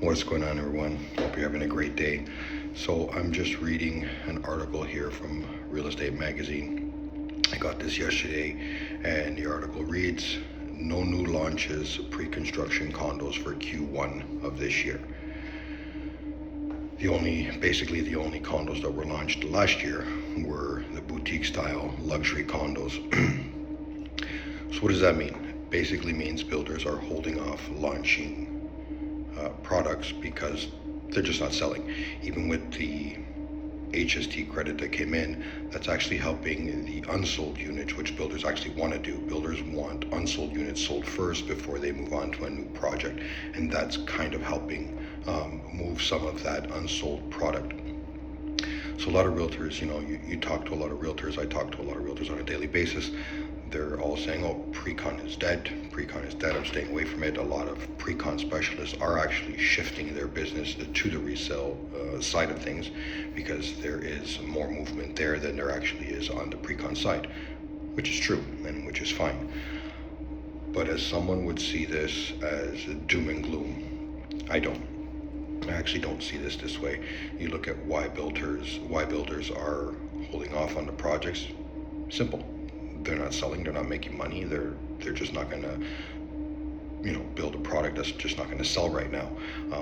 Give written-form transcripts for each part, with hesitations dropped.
What's going on, everyone? Hope you're having a great day. So I'm just reading an article here from Real Estate Magazine. I got this yesterday, and the article reads, "No new launches pre-construction condos for Q1 of this year." Basically the only condos that were launched last year were the boutique style luxury condos. So what does that mean? Basically means builders are holding off launching products because they're just not selling. Even with the HST credit that came in, that's actually helping the unsold units, which builders actually want to do. Builders want unsold units sold first before they move on to a new project, and that's kind of helping move some of that unsold product. So a lot of realtors, you talk to a lot of realtors, I talk to a lot of realtors on a daily basis. They're all saying, oh, pre-con is dead, I'm staying away from it. A lot of pre-con specialists are actually shifting their business to the resale side of things because there is more movement there than there actually is on the pre-con side, which is true and which is fine. But as someone would see this as doom and gloom, I don't. I actually don't see this way. You look at why builders are holding off on the projects. Simple. They're not selling, they're not making money, they're just not gonna build a product that's just not gonna sell right now.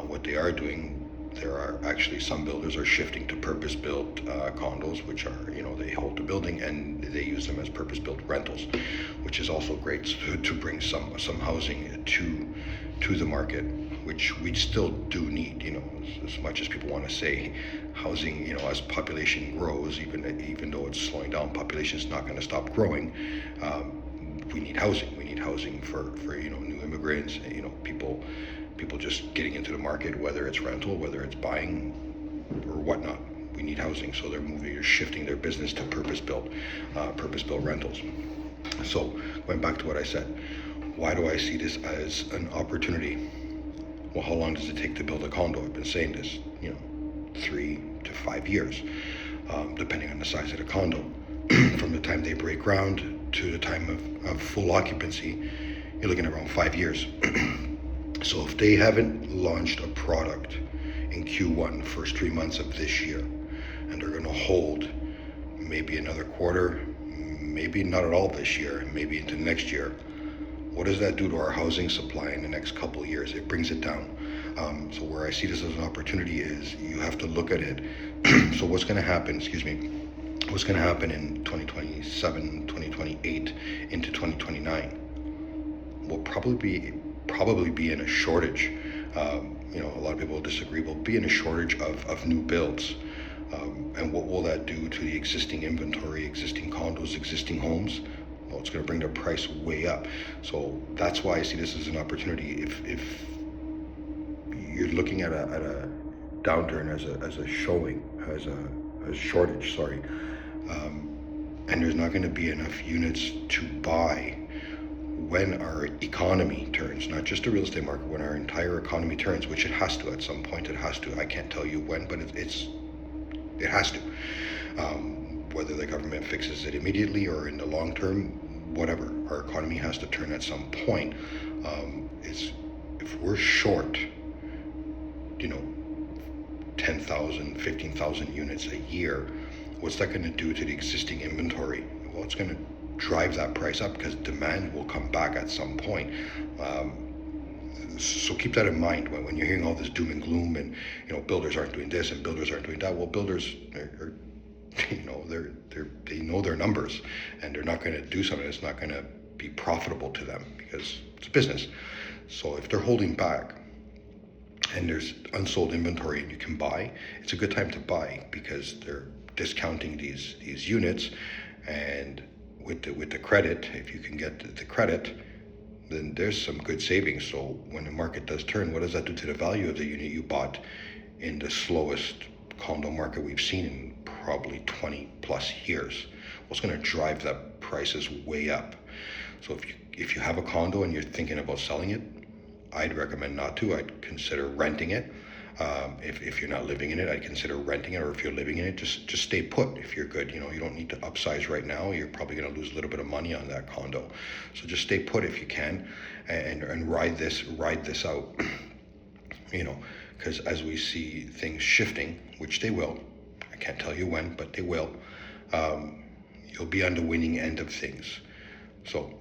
What they are doing, there are actually some builders are shifting to purpose-built condos, which are, they hold the building and they use them as purpose-built rentals, which is also great to bring some housing to the market, which we still do need. As much as people want to say housing, as population grows, even though it's slowing down, population is not going to stop growing. We need housing. We need housing for new immigrants, people just getting into the market, whether it's rental, whether it's buying or whatnot. We need housing, so they're shifting their business to purpose-built rentals. So going back to what I said, why do I see this as an opportunity? Well, how long does it take to build a condo? I've been saying this, 3 to 5 years, depending on the size of the condo. From the time they break ground to the time of full occupancy, you're looking at around 5 years. So if they haven't launched a product in Q1, first 3 months of this year, and they're going to hold maybe another quarter, maybe not at all this year, maybe into next year, what does that do to our housing supply in the next couple of years? It brings it down. So where I see this as an opportunity is you have to look at it. So what's going to happen, what's going to happen in 2027, 2028, into 2029? We'll probably be in a shortage. A lot of people disagree. We'll be in a shortage of new builds. And what will that do to the existing inventory, existing condos, existing homes? Well, it's going to bring the price way up. So that's why I see this as an opportunity. If you're looking at a downturn as a shortage, and there's not going to be enough units to buy when our economy turns, not just the real estate market, when our entire economy turns, which it has to at some point. It has to. I can't tell you when, but it has to. Whether the government fixes it immediately or in the long term, whatever, our economy has to turn at some point. If we're short, 10,000, 15,000 units a year, what's that going to do to the existing inventory? Well, it's going to drive that price up because demand will come back at some point. So keep that in mind when you're hearing all this doom and gloom and builders aren't doing this and builders aren't doing that. Well, builders are they know their numbers, and they're not going to do something that's not going to be profitable to them because it's a business. So if they're holding back and there's unsold inventory and you can buy, it's a good time to buy because they're discounting these units, and with the credit, if you can get the credit, then there's some good savings. So when the market does turn, what does that do to the value of the unit you bought in the slowest condo market we've seen in probably 20 plus years? Well, it's going to drive that prices way up. So if you have a condo and you're thinking about selling it, I'd recommend not to. I'd consider renting it. If you're not living in it, I'd consider renting it, or if you're living in it, just stay put if you're good. You don't need to upsize right now. You're probably going to lose a little bit of money on that condo. So just stay put if you can, and ride this out. because as we see things shifting, which they will, I can't tell you when, but they will, you'll be on the winning end of things. So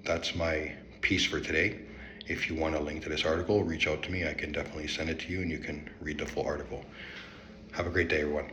that's my piece for today. If you want a link to this article, reach out to me. I can definitely send it to you and you can read the full article. Have a great day, everyone.